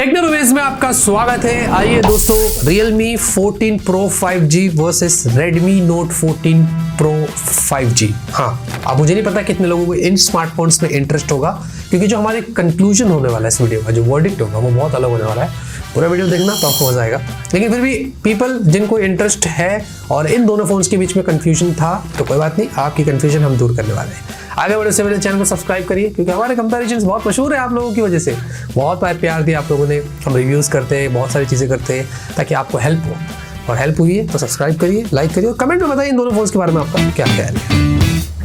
Technologies में आपका स्वागत है। आइए दोस्तों, Realme 14 Pro 5G versus Redmi Note 14 Pro 5G। हाँ, अब मुझे नहीं पता कितने लोगों को इन स्मार्टफोन्स में इंटरेस्ट होगा, क्योंकि जो हमारे कंक्लूजन होने वाला है इस वीडियो का, जो वर्डिक्ट होगा वो बहुत अलग होने वाला है। पूरा वीडियो देखना तो आपको मजा आएगा। लेकिन फिर भी पीपल जिनको इंटरेस्ट है और इन दोनों फोन्स के बीच में कंफ्यूजन था, तो कोई बात नहीं, आपकी कंफ्यूजन हम दूर करने वाले हैं। आगे बढ़ने से पहले चैनल को सब्सक्राइब करिए, क्योंकि हमारे कंपैरिजंस बहुत मशहूर है आप लोगों की वजह से। बहुत प्यार दिया आप लोगों ने, हम रिव्यूज़ करते हैं, बहुत सारी चीज़ें करते हैं ताकि आपको हेल्प हो, और हेल्प हुई है तो सब्सक्राइब करिए, लाइक करिए और कमेंट में बताइए इन दोनों फोन्स के बारे में आपका क्या ख्याल है।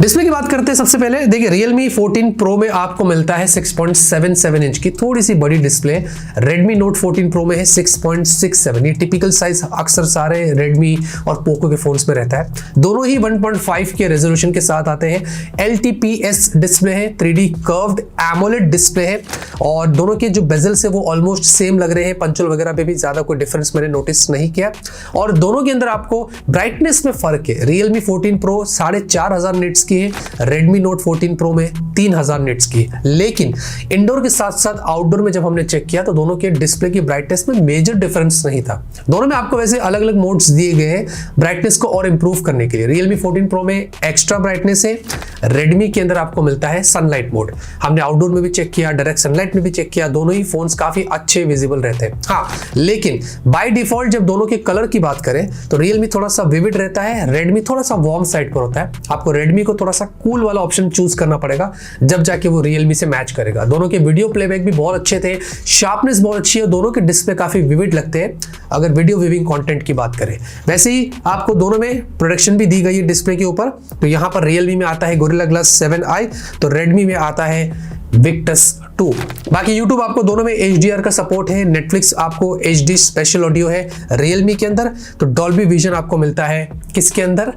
डिस्प्ले की बात करते हैं। सबसे पहले देखिए, Realme 14 Pro में आपको मिलता है 6.77 इंच की थोड़ी सी बड़ी डिस्प्ले। Redmi Note 14 Pro में है 6.67। ये टिपिकल साइज अक्सर सारे Redmi और Poco के फोन्स में रहता है। दोनों ही 1.5 के रेजोल्यूशन के साथ आते हैं। LTPS डिस्प्ले है, 3D कर्व्ड एमोलेड डिस्प्ले है, और दोनों के जो बेजल्स है वो ऑलमोस्ट सेम लग रहे हैं। पंचोल वगैरह पे भी ज्यादा कोई डिफरेंस मैंने नोटिस नहीं किया। और दोनों के अंदर आपको ब्राइटनेस में फर्क है। Realme 14 Pro 4500 निट्स की है, Redmi Note 14 Pro में 3000 निट्स की। लेकिन इंडोर के साथ साथ आउटडोर में जब हमने चेक किया तो दोनों के डिस्प्ले की ब्राइटनेस में मेजर डिफरेंस नहीं था। दोनों में आपको वैसे अलग अलग मोड्स दिए गए हैं ब्राइटनेस को और इंप्रूव करने के लिए। Realme 14 Pro में एक्स्ट्रा ब्राइटनेस है, Redmi के अंदर आपको मिलता है सनलाइट मोड। हमने आउटडोर में भी चेक किया, डायरेक्ट सनलाइट में भी चेक किया, दोनों ही फोन्स काफी अच्छे विजिबल रहते हैं। हाँ, लेकिन बाय डिफॉल्ट जब दोनों के कलर की बात करें तो Realme थोड़ा सा विविड रहता है, Redmi थोड़ा सा वार्म साइड पर होता है। आपको Redmi को थोड़ा सा कूल वाला ऑप्शन चूज करना पड़ेगा, जब जाके वो Realme से मैच करेगा। दोनों के वीडियो प्लेबैक भी बहुत अच्छे थे, शार्पनेस बहुत अच्छी है, दोनों के डिस्प्ले काफी विविड लगते हैं अगर वीडियो व्यूइंग कंटेंट की बात करें। वैसे ही आपको दोनों में प्रोडक्शन भी दी गई है डिस्प्ले के ऊपर। तो यहाँ पर Realme में आता है Gorilla Glass 7i, तो Redmi में आता है Victus 2। बाकी YouTube आपको दोनों में HDR का सपोर्ट है, Netflix आपको HD स्पेशल ऑडियो है Realme के अंदर, तो Dolby Vision आपको मिलता है किसके अंदर,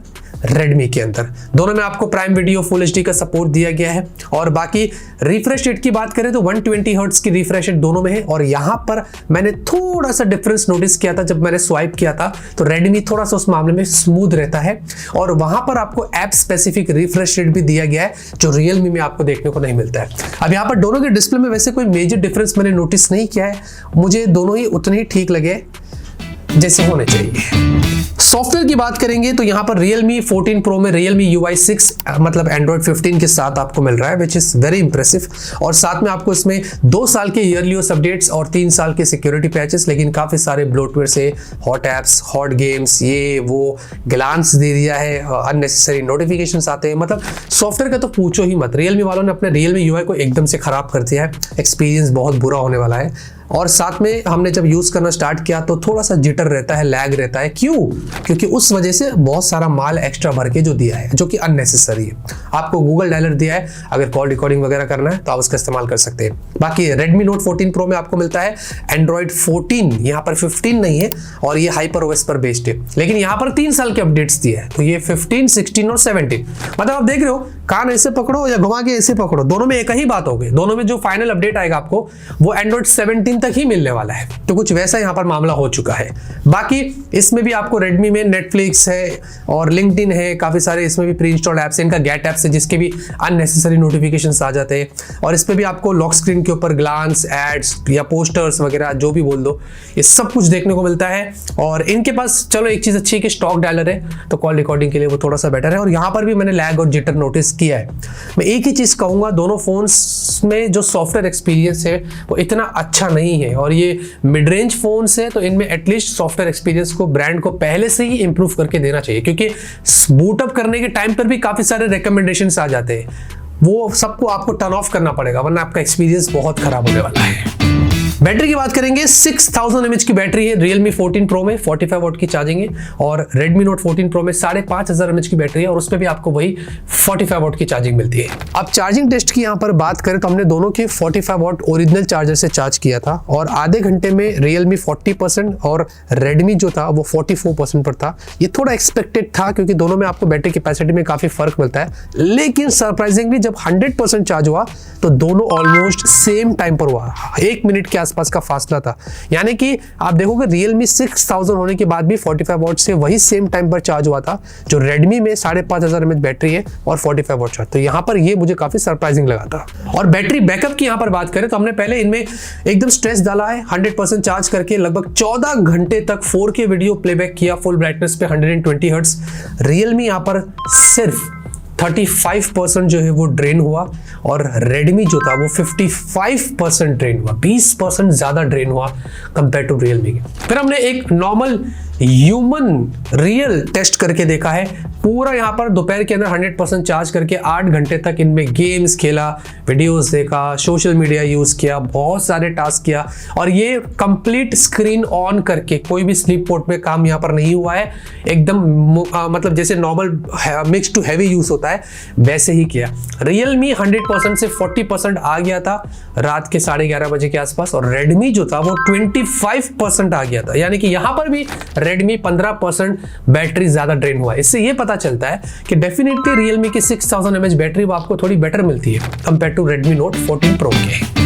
Redmi के अंदर। दोनों में आपको प्राइम वीडियो फुल HD का सपोर्ट दिया गया है। और बाकी रिफ्रेश रेट की बात करें तो 120 हर्ट्ज की रिफ्रेश रेट दोनों में है। और यहाँ पर मैंने थोड़ा सा डिफरेंस नोटिस किया था जब मैंने स्वाइप किया था, तो Redmi थोड़ा सा उस मामले में स्मूथ रहता है, और वहां पर आपको ऐप स्पेसिफिक रिफ्रेश रेट भी दिया गया है जो Realme में आपको देखने को नहीं मिलता है। अब यहाँ पर दोनों के डिस्प्ले में वैसे कोई मेजर डिफरेंस मैंने नोटिस नहीं किया है, मुझे दोनों ही उतने ही ठीक लगे जैसे होने चाहिए। सॉफ्टवेयर की बात करेंगे तो यहाँ पर Realme 14 Pro में Realme UI 6 मतलब Android 15 के साथ आपको मिल रहा है, विच इज वेरी इंप्रेसिव। और साथ में आपको इसमें 2 साल के ईयरली OS अपडेट्स और 3 साल के सिक्योरिटी पैचेस, लेकिन काफी सारे ब्लोटवेयर से हॉट एप्स, हॉट गेम्स, ये वो ग्लांस दे दिया है, अननेसेसरी नोटिफिकेशंस आते हैं। मतलब सॉफ्टवेयर का तो पूछो ही मत, Realme वालों ने अपने Realme UI को एकदम से खराब कर दिया है। एक्सपीरियंस बहुत बुरा होने वाला है। और साथ में हमने जब यूज करना स्टार्ट किया तो थोड़ा सा जिटर रहता है, लैग रहता है। क्यों? क्योंकि उस वजह से बहुत सारा माल एक्स्ट्रा भर के जो दिया है, जो कि अननेसेसरी है। आपको गूगल डायलर दिया है, अगर कॉल रिकॉर्डिंग वगैरह करना है तो आप उसका इस्तेमाल कर सकते हैं। बाकी Redmi Note 14 Pro में आपको मिलता है Android 14, यहाँ पर 15 नहीं है, और ये HyperOS पर बेस्ड है। लेकिन यहाँ पर 3 साल के अपडेट्स दिए हैं, तो ये 15, 16 और 17। मतलब आप देख रहे हो, कान ऐसे पकड़ो या घुमा के ऐसे पकड़ो, दोनों में एक ही बात होगी। दोनों में जो फाइनल अपडेट आएगा आपको वो Android 17 तक ही मिलने वाला है। तो कुछ वैसा यहाँ पर मामला हो चुका है। बाकी इसमें भी आपको Redmi में Netflix है और LinkedIn है, काफी सारे इसमें भी प्री इंस्टॉल्ड एप्स है, इनका गेट एप्स है जिसके भी अननेसेसरी नोटिफिकेशंस आ जाते हैं। और इस पे भी आपको लॉक स्क्रीन के ऊपर ग्लांस, एड्स या पोस्टर्स वगैरह जो भी बोल दो, ये सब कुछ देखने को मिलता है। और इनके पास चलो एक चीज अच्छी है कि स्टॉक डायलर है, तो कॉल रिकॉर्डिंग के लिए वो थोड़ा सा बेटर है। और यहाँ पर भी मैंने लैग और जिटर नोटिस किया है। मैं एक ही चीज कहूंगा, दोनों फोन्स में जो सॉफ्टवेयर एक्सपीरियंस है वो इतना अच्छा नहीं है, और ये मिड रेंज फोन्स है, तो इनमें एटलीस्ट सॉफ्टवेयर एक्सपीरियंस को ब्रांड को पहले से ही इंप्रूव करके देना चाहिए। क्योंकि बूट अप करने के टाइम पर भी काफी सारे रिकमेंडेशंस आ जाते हैं, वो सबको आपको टर्न ऑफ करना पड़ेगा, वरना आपका एक्सपीरियंस बहुत खराब होने वाला है। बैटरी की बात करेंगे, 6000 mAh की बैटरी है Realme 14 Pro में, 45 वाट की चार्जिंग है। और Redmi Note 14 Pro में 5500 mAh की बैटरी है, और उसमें भी आपको वही 45 वाट की चार्जिंग मिलती है। अब चार्जिंग टेस्ट की यहाँ पर बात करें तो हमने दोनों के 45 वाट ओरिजिनल चार्जर से चार्ज किया था, और आधे घंटे में Realme 40% और Redmi जो था वो 44% पर था। ये थोड़ा एक्सपेक्टेड था, क्योंकि दोनों में आपको बैटरी कैपेसिटी में काफी फर्क मिलता है। लेकिन सरप्राइजिंगली जब 100% चार्ज हुआ तो दोनों ऑलमोस्ट सेम टाइम पर हुआ, 1 मिनट के आसपास का फासला था। यानी कि आप देखोगे Realme 6000 होने के बाद भी 45 वॉट से वही सेम टाइम पर चार्ज हुआ था जो Redmi में 5500 mAh बैटरी है और 45 वॉट चार्ज। तो यहाँ पर ये मुझे काफी सरप्राइजिंग लगा था। और बैटरी बैकअप की यहाँ पर बात करें तो हमने पहले इनमें एकदम स्ट्रेस डाला है, 100% चार्ज करके लगभग 14 घंटे तक 4K वीडियो प्लेबैक किया फुल ब्राइटनेस पे 120 हर्ट्ज। Realme यहाँ पर सिर्फ 35% जो है वो ड्रेन हुआ और Redmi जो था वो 55% ड्रेन हुआ, 20% ज्यादा ड्रेन हुआ कंपेयर टू Realme के। फिर हमने एक नॉर्मल ह्यूमन रियल टेस्ट करके देखा है। पूरा यहाँ पर दोपहर के अंदर 100% चार्ज करके 8 घंटे तक इनमें गेम्स खेला, वीडियोस देखा, सोशल मीडिया यूज किया, बहुत सारे टास्क किया और ये कंप्लीट स्क्रीन ऑन करके, कोई भी स्लीप मोड में काम यहाँ पर नहीं हुआ है। एकदम मतलब जैसे normal mix to heavy use होता है वैसे ही किया। Realme 100% से 40% आ गया था रात के 11:30 बजे के आसपास और Redmi जो था वो 25% आ गया था। यानी कि यहाँ पर भी Redmi 15% बैटरी ज्यादा ड्रेन हुआ। इससे ये पता चलता है कि डेफिनेटली Realme की 6000 mAh बैटरी वो आपको थोड़ी बेटर मिलती है compare to Redmi Note 14 Pro के।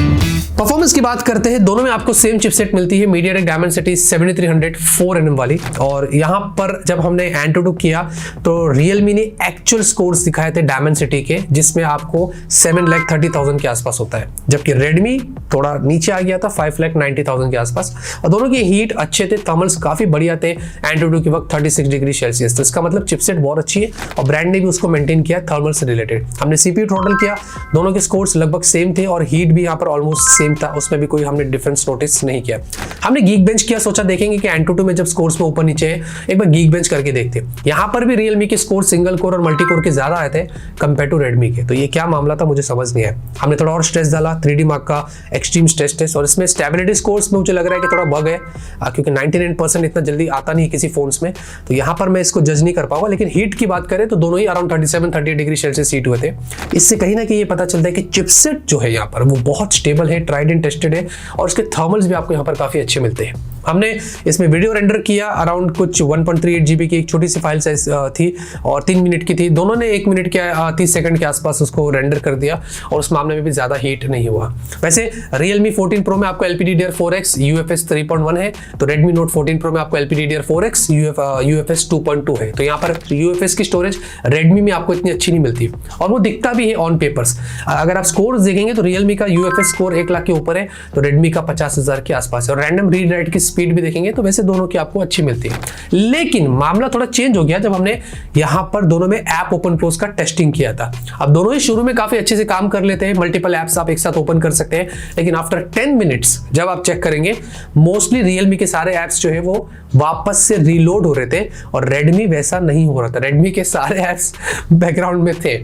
परफॉर्मेंस की बात करते हैं, दोनों में आपको सेम चिपसेट मिलती है, MediaTek Dimensity 7300 4nm वाली। और यहाँ पर जब हमने Antutu किया तो Realme ने एक्चुअल स्कोर्स दिखाए थे Dimensity के, जिसमें आपको 7,30,000 के आसपास होता है, जबकि Redmi थोड़ा नीचे आ गया था 5,90,000 के आसपास। और दोनों के हीट अच्छे थे, थर्मल्स काफी बढ़िया थे Antutu के वक्त 36 डिग्री सेल्सियस। तो इसका मतलब चिपसेट बहुत अच्छी है और ब्रांड ने भी उसको मेंटेन किया थर्मल से रिलेटेड। हमने CPU थ्रॉटल किया, दोनों के स्कोर्स लगभग सेम थे और हीट भी यहाँ पर ऑलमोस्ट था, उसमें भी कोई हमने डिफरेंस नोटिस नहीं किया। हमने Geekbench किया, सोचा देखेंगे कि Antutu में जब स्कोर्स में ऊपर नीचे है एक बार Geekbench करके देखते हैं। यहाँ पर भी Realme के स्कोर सिंगल कोर और मल्टी कोर के ज्यादा आए थे कंपेयर टू Redmi के। तो ये क्या मामला था मुझे समझ नहीं आया। हमने थोड़ा और स्ट्रेस डाला, 3D मार्क का एक्सट्रीम स्ट्रेस टेस्ट, और इसमें स्टेबिलिटी स्कोर्स में मुझे लग रहा है कि थोड़ा बग है क्योंकि 99% इतना जल्दी आता नहीं किसी फोन्स में, तो यहाँ पर मैं इसको जज नहीं कर पाऊंगा। लेकिन हीट की बात करें तो दोनों ही अराउंड 37-38 डिग्री सेल्सियस हीट हुए थे। इससे कहीं ना कहीं ये पता चलता है कि चिपसेट जो है यहाँ पर वो बहुत स्टेबल है, ट्राइड एंड टेस्टेड है और उसके थर्मल्स भी आपको यहाँ पर काफी अच्छे मिलते हैं। हमने इसमें वीडियो रेंडर किया, अराउंड कुछ 1.38 GB की एक छोटी सी फाइल साइज थी और 3 मिनट की थी। दोनों ने 1 मिनट के 30 सेकंड के आसपास उसको रेंडर कर दिया और उस मामले में भी ज्यादा हीट नहीं हुआ। वैसे Realme 14 Pro में आपको LPDDR4X UFS 3.1 है, तो Redmi Note 14 Pro में आपको LPDDR4X UFS 2.2 है। तो यहाँ पर UFS की स्टोरेज Redmi में आपको इतनी अच्छी नहीं मिलती और वो दिखता भी है ऑन पेपर्स। अगर आप स्कोर देखेंगे तो Realme का UFS स्कोर 1 लाख के ऊपर है, तो Redmi का 50,000 के आसपास है। और रैंडम रीड राइट की स्पीड भी देखेंगे तो वैसे दोनों की आपको अच्छी मिलती है। लेकिन मामला थोड़ा चेंज हो गया जब हमने यहाँ पर दोनों में ऐप ओपन क्लोज का टेस्टिंग किया था। अब दोनों ही शुरू में काफी अच्छे से काम कर लेते हैं, मल्टीपल एप्स आप एक साथ ओपन कर सकते हैं, लेकिन आफ्टर 10 मिनट्स जब आप चेक करेंगे मोस्टली Realme के सारे एप्स जो है वो वापस से रीलोड हो रहे थे और Redmi वैसा नहीं हो रहा था। Redmi के सारे एप्स बैकग्राउंड में थे।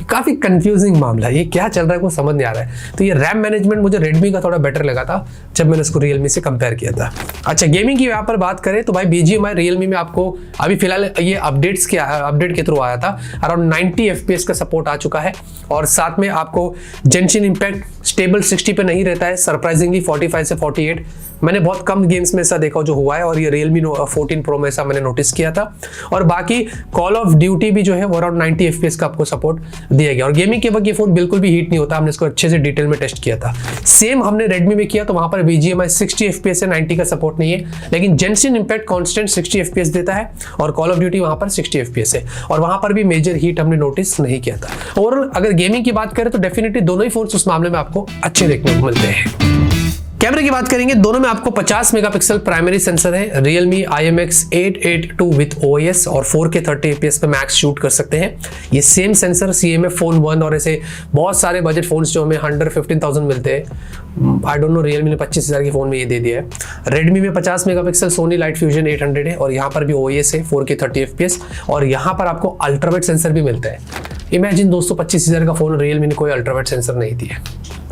काफी कंफ्यूजिंग मामला, ये क्या चल रहा है वो समझ नहीं आ रहा है। तो ये रैम मैनेजमेंट मुझे Redmi का थोड़ा बेटर लगा था जब मैंने इसको Realme से कंपेयर किया था। अच्छा, गेमिंग की यहाँ पर बात करें तो भाई BGMI Realme में आपको अभी फिलहाल ये अपडेट के थ्रू आया था, अराउंड 90 FPS का सपोर्ट आ चुका है और साथ में आपको जेंशिन इम्पैक्ट स्टेबल 60 पे नहीं रहता है, सरप्राइजिंगली 45 से 48। मैंने बहुत कम गेम्स में ऐसा देखा जो हुआ है और ये Realme 14 Pro में ऐसा मैंने नोटिस किया था। और बाकी कॉल ऑफ ड्यूटी भी जो है वो अराउंड 90 FPS का आपको सपोर्ट दिया गया और गेमिंग के वक्त ये फोन बिल्कुल भी हीट नहीं होता। हमने इसको अच्छे से डिटेल में टेस्ट किया था। सेम हमने Redmi में किया तो वहां पर BGMI 60 FPS है, 90 का सपोर्ट नहीं है, लेकिन जेंशिन इम्पैक्ट कॉन्स्टेंट 60 FPS देता है और कॉल ऑफ ड्यूटी वहां पर 60 FPS है और वहां पर भी मेजर हीट हमने नोटिस नहीं किया था। ओवरऑल अगर गेमिंग की बात करें तो डेफिनेटली दोनों ही फोन्स उस मामले में आपको अच्छे देखने को मिलते हैं। कैमरे की बात करेंगे, दोनों में आपको 50 मेगापिक्सल प्राइमरी सेंसर है, Realme IMX882 विद OIS और 4K 30 FPS पे मैक्स शूट कर सकते हैं। ये सेम सेंसर CMF फोन 1 और ऐसे बहुत सारे बजट फोन्स जो हमें 115,000 मिलते हैं, आई डोंट नो Realme ने 25,000 के फोन में ये दे दिया है। Redmi में 50 मेगापिक्सल Sony Light Fusion 800 है और यहाँ पर भी OIS है 4K 30 FPS और यहाँ पर आपको अल्ट्रावाइड सेंसर भी मिलता है। इमेजिन दोस्तों 25,000 का फोन Realme ने कोई अल्ट्रावाइड सेंसर नहीं दिया,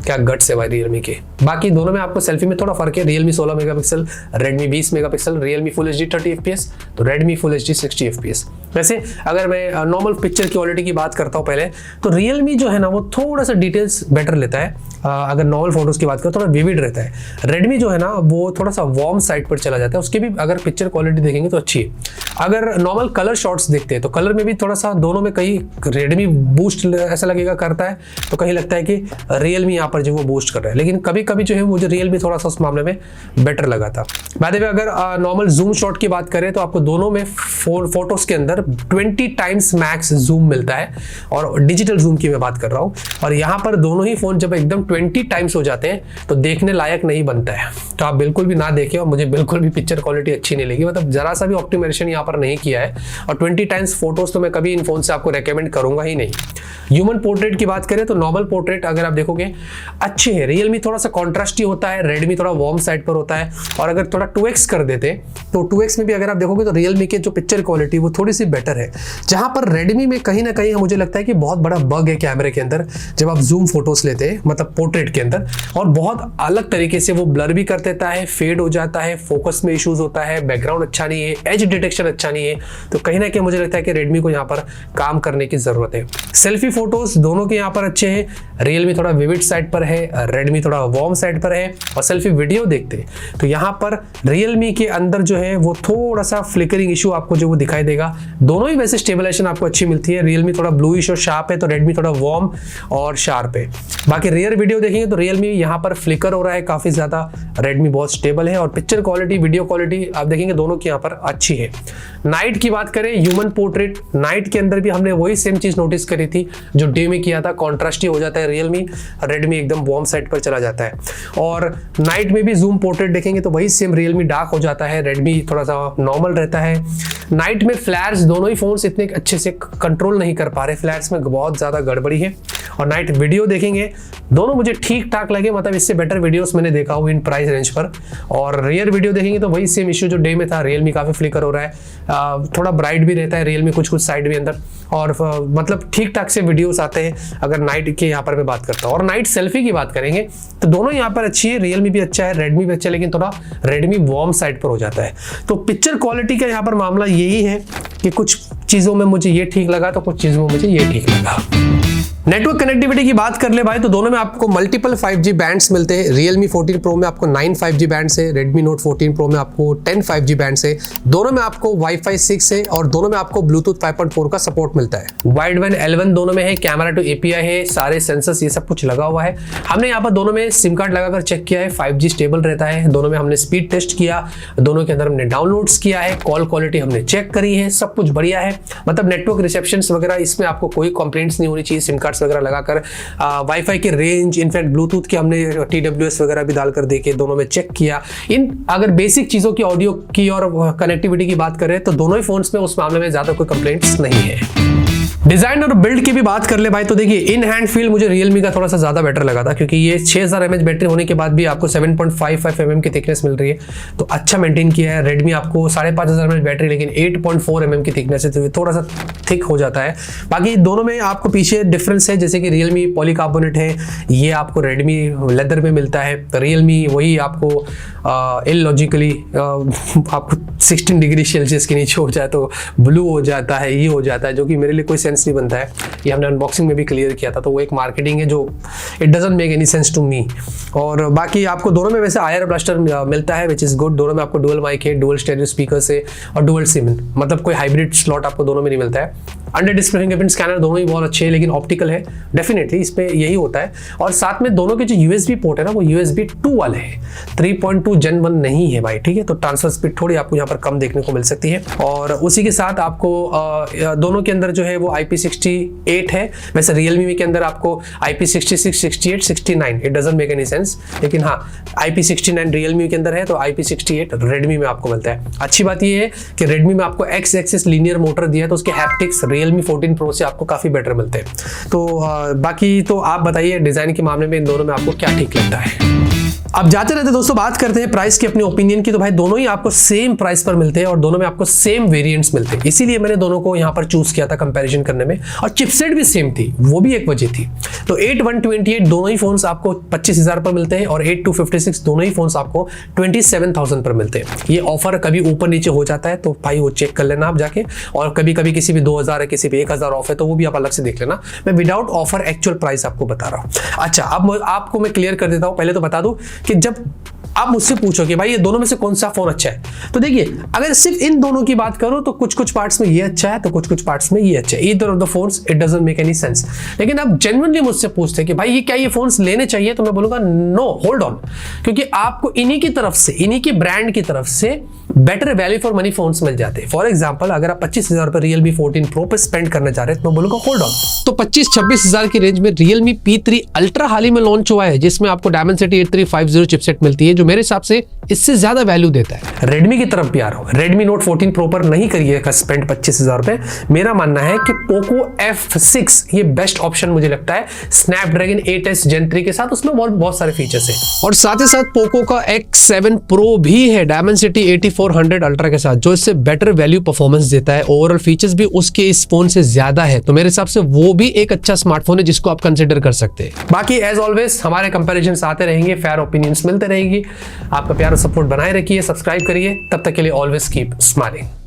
क्या गट्स है भाई Realme के। बाकी दोनों में आपको सेल्फी में थोड़ा फर्क है, Realme 16 megapixel, Redmi 20 megapixel, Realme Full HD 30 FPS, तो Redmi Full HD 60 FPS। वैसे अगर मैं नॉर्मल पिक्चर क्वालिटी की बात करता हूँ पहले, तो Realme जो है ना वो थोड़ा सा डिटेल्स बेटर लेता है। अगर नॉर्मल फोटोज की बात करें थोड़ा विविड रहता है। Redmi जो है ना वो थोड़ा सा वार्म साइड पर चला जाता है, उसकी भी अगर पिक्चर क्वालिटी देखेंगे तो अच्छी है। अगर नॉर्मल कलर शॉट्स देखते हैं तो कलर में भी थोड़ा सा दोनों में कहीं रेडमी बूस्ट ऐसा लगेगा करता है, तो कहीं लगता है कि रियलमी यहाँ पर जो वो बूस्ट कर रहा है, लेकिन कभी कभी जो है मुझे रियलमी थोड़ा सा उस मामले में बेटर लगा था। बाय द वे अगर नॉर्मल जूम शॉट की बात करें तो आपको दोनों में फोटोज के अंदर 20 टाइम्स मैक्स जूम मिलता है, और डिजिटल जूम की मैं बात कर रहा हूँ। और यहाँ पर दोनों ही फोन जब एकदम 20 टाइम्स हो जाते हैं तो देखने लायक नहीं बनता है, तो आप बिल्कुल भी ना देखें। और मुझे बिल्कुल भी पिक्चर क्वालिटी अच्छी नहीं लगी, मतलब जरा सा भी ऑप्टिमाइजेशन यहाँ पर नहीं किया है, और 20 टाइम्स फोटोज तो मैं कभी इन फोन से आपको रेकमेंड करूंगा ही नहीं। ह्यूमन पोर्ट्रेट की बात करें तो नॉर्मल पोर्ट्रेट अगर आप देखोगे अच्छे है, रियलमी थोड़ा सा कॉन्ट्रास्टी होता है, रेडमी थोड़ा वार्म साइड पर होता है। और अगर थोड़ा 2x कर देते तो 2x में भी अगर आप देखोगे तो रियलमी के जो पिक्चर क्वालिटी वो थोड़ी सी बेटर है, जहां पर रेडमी में कहीं ना कहीं मुझे लगता है कि बहुत बड़ा बग है कैमरे के अंदर जब आप जूम फोटोज लेते हैं, मतलब पोर्ट्रेट के अंदर, और बहुत अलग तरीके से वो ब्लर भी कर देता है, फेड हो जाता है, फोकस में इश्यूज होता है, बैकग्राउंड अच्छा नहीं है, एज डिटेक्शन अच्छा नहीं है। तो कहीं ना कहीं मुझे लगता है कि रेडमी को यहाँ पर काम करने की जरूरत है। सेल्फी फोटोज दोनों के यहाँ पर अच्छे हैं, रियलमी थोड़ा विविड साइड पर है, रेडमी थोड़ा वार्म साइड पर है। और सेल्फी वीडियो देखते हैं तो यहाँ पर रियलमी के अंदर जो है वो थोड़ा सा फ्लिकरिंग इशू आपको जो वो दिखाई देगा। दोनों ही वैसे स्टेबलाइजेशन आपको अच्छी मिलती है, रियलमी थोड़ा ब्लूइश और शार्प है तो रेडमी थोड़ा वार्म और शार्प है। बाकी रियर वीडियो देखेंगे तो रियलमी यहाँ पर फ्लिकर हो रहा है काफी ज्यादा, रेडमी बहुत स्टेबल है। और पिक्चर क्वालिटी वीडियो क्वालिटी आप देखेंगे दोनों की यहाँ पर अच्छी है। नाइट की बात करें, ह्यूमन पोर्ट्रेट नाइट के अंदर भी हमने वही सेम चीज नोटिस करी थी जो डे में किया था, कॉन्ट्रास्टी हो जाता है रियलमी, रेडमी एकदम वार्म साइड पर चला जाता है। और नाइट में भी जूम पोर्ट्रेट देखेंगे तो वही सेम रियलमी डार्क हो जाता है, रेडमी थोड़ा सा नॉर्मल रहता है। नाइट में फ्लैर्स दोनों ही फोन्स इतने अच्छे से कंट्रोल नहीं कर पा रहे, फ्लैर्स में बहुत ज्यादा गड़बड़ी है। और नाइट वीडियो देखेंगे दोनों मुझे ठीक ठाक लगे, मतलब इससे बेटर वीडियोस मैंने देखा हूँ इन प्राइस रेंज पर। और रियर वीडियो देखेंगे तो वही सेम इश्यू जो डे में था, रियलमी काफी फ्लिकर हो रहा है, थोड़ा ब्राइट भी रहता है रियलमी कुछ साइड भी अंदर, और मतलब ठीक ठाक से वीडियोस आते हैं अगर नाइट के यहाँ पर मैं बात करता हूँ। और नाइट सेल्फी की बात करेंगे तो दोनों यहाँ पर अच्छी है, रियलमी भी अच्छा है, रेडमी भी अच्छा है, लेकिन थोड़ा रेडमी वार्म साइड पर हो जाता है। तो पिक्चर क्वालिटी का यहाँ पर मामला यही है कि कुछ चीजों में मुझे ये ठीक लगा तो कुछ चीजों में मुझे ये ठीक लगा। नेटवर्क कनेक्टिविटी की बात कर ले भाई तो दोनों में आपको मल्टीपल 5G बैंड्स मिलते हैं। Realme 14 Pro में आपको 9 5G बैंड्स है, Redmi Note 14 Pro में आपको 10 5G बैंड्स है। दोनों में आपको Wi-Fi 6 है और दोनों में आपको Bluetooth 5.4 का सपोर्ट मिलता है। वाइड बैंड L1 दोनों में है, कैमरा टू API है, सारे सेंसर्स ये सब कुछ लगा हुआ है। हमने यहाँ पर दोनों में सिम कार्ड लगाकर चेक किया है, 5G स्टेबल रहता है। दोनों में हमने स्पीड टेस्ट किया, दोनों के अंदर हमने डाउनलोड्स किया है, कॉल क्वालिटी हमने चेक करी है, सब कुछ बढ़िया है। मतलब नेटवर्क रिसेप्शन वगैरह इसमें आपको कोई कंप्लेंट्स नहीं होनी चाहिए सिम कार्ड्स वगैरह लगाकर। वाईफाई की रेंज, इनफैक्ट ब्लूटूथ के हमने TWS वगैरह भी डालकर देखे, दोनों में चेक किया। इन अगर बेसिक चीजों की, ऑडियो की और कनेक्टिविटी की बात करें तो दोनों ही फोन्स में उस मामले में ज्यादा कोई कंप्लेंट्स नहीं है। डिजाइन और बिल्ड की भी बात कर ले भाई तो देखिए इन हैंड फील मुझे रियलमी का थोड़ा सा ज्यादा बेटर लगा था, क्योंकि ये 6000 mAh बैटरी होने के बाद भी आपको 7.55 mm की थिकनेस मिल रही है, तो अच्छा मेंटेन किया है। रेडमी आपको 5500 mAh बैटरी लेकिन 8.4 mm की थिकनेस है, तो थोड़ा सा थिक हो जाता है। बाकी दोनों में आपको पीछे डिफरेंस है, जैसे कि रियलमी पॉलीकार्बोनेट है, ये आपको रेडमी लेदर में मिलता है। रियलमी वही आपको इलॉजिकली आपको 16 डिग्री सेल्सियस के नीचे हो जाए तो ब्लू हो जाता है, ये हो जाता है, जो कि मेरे लिए कोई सेंस नहीं बनता है। ये हमने अनबॉक्सिंग में भी क्लियर किया था, तो वो एक मार्केटिंग है जो it doesn't make any sense to me. और बाकी आपको दोनों में वैसे आयर ब्लास्टर मिलता है विच इज गुड। दोनों में आपको डुअल माइक है, डुअल स्टेरियो स्पीकर है और डुअल सिम, मतलब कोई हाइब्रिड स्लॉट आपको दोनों में नहीं मिलता है। अंडर डिस्प्ले फिंगरप्रिंट स्कैनर दोनों ही बहुत अच्छे हैं, लेकिन ऑप्टिकल है, डेफिनेटली इसमें यही होता है। और साथ में दोनों के जो USB पोर्ट है ना वो USB 2 वाले है, 3.2 Gen 1 नहीं है भाई, ठीक है। तो ट्रांसफर स्पीड थोड़ी आपको यहाँ पर कम देखने को मिल सकती है। और उसी के साथ आपको दोनों के अंदर जो है वो IP68 है। वैसे रियलमी के अंदर आपको IP66, 68, 69, it doesn't make any sense, लेकिन हाँ IP69 रियलमी के अंदर है तो IP68 रेडमी में आपको मिलता है। अच्छी बात ये है कि रेडमी में आपको X एक्सिस लीनियर मोटर दिया है, तो उसके हैप्टिक्स Realme 14 Pro से आपको काफी बेटर मिलते हैं। तो बाकी तो आप बताइए डिजाइन के मामले में इन दोनों में आपको क्या ठीक लगता है। अब जाते रहते दोस्तों बात करते हैं प्राइस की, अपनी ओपिनियन की। तो भाई दोनों ही आपको सेम प्राइस पर मिलते हैं और दोनों में आपको सेम वेरिएंट्स मिलते हैं, इसीलिए मैंने दोनों को यहाँ पर चूज किया था कंपैरिजन करने में। और चिपसेट भी सेम थी, वो भी एक वजह थी। तो 8128 दोनों ही फोन्स आपको 25,000 पर मिलते हैं और 8256 दोनों ही फोन्स आपको 27,000 पर मिलते हैं। ये ऑफर कभी ऊपर नीचे हो जाता है तो भाई वो चेक कर लेना आप जाके, और कभी कभी किसी भी 2000 है, किसी भी 1000 ऑफ है, तो वो भी आप अलग से देख लेना। मैं विदाउट ऑफर एक्चुअल प्राइस आपको बता रहा हूँ। अच्छा अब आपको मैं क्लियर कर देता हूँ, पहले तो बता दूं कि जब आप मुझसे पूछो कि भाई ये दोनों में से कौन सा फोन अच्छा है, तो देखिए अगर सिर्फ इन दोनों की बात करो तो कुछ कुछ पार्ट्स में ये अच्छा है तो कुछ कुछ पार्ट्स में ये अच्छा है। Either of the phones it doesn't make any sense. लेकिन आप जेन्युइनली मुझसे पूछते कि भाई ये क्या ये फोन्स लेने चाहिए, तो मैं बोलूंगा नो, होल्ड ऑन, क्योंकि आपको इन्हीं की तरफ से, इन्हीं के ब्रांड की तरफ से better value for money phones मिल जाते हैं। फॉर एग्जांपल अगर आप 25,000 रुपए Realme 14 Pro पे स्पेंड करना चाह रहे हैं तो मैं बोलूंगा होल्ड ऑन। तो 25-26,000 की रेंज में Realme P3 Ultra हाल ही में लॉन्च हुआ है, जिसमें आपको Dimensity 8350 चिपसेट मिलती है, जो मेरे हिसाब से इससे ज्यादा वैल्यू देता है। Redmi की तरफ भी आ रहा हूं, Redmi Note 14 Pro पर नहीं करिएगा स्पेंड 25,000 रुपए। मेरा मानना है कि Poco F6 ये बेस्ट ऑप्शन मुझे लगता है Snapdragon 8s Gen 3 के साथ, उसमें बहुत सारे फीचर्स है। और साथ ही साथ Poco का X7 Pro भी है Dimensity 8400 Ultra के साथ, जो इससे बेटर वैल्यू परफॉर्मेंस देता है। ओवरऑल फीचर्स भी उसके इस फोन से ज्यादा है, तो मेरे हिसाब से वो भी एक अच्छा स्मार्टफोन है जिसको आप कंसिडर कर सकते हैं। बाकी एज ऑलवेज हमारे कंपैरिजंस आते रहेंगे, फेयर ओपिनियंस मिलते रहेंगी। आपका प्यार और सपोर्ट बनाए रखिए, सब्सक्राइब करिए, तब तक के लिए ऑलवेज कीप स्माइलिंग।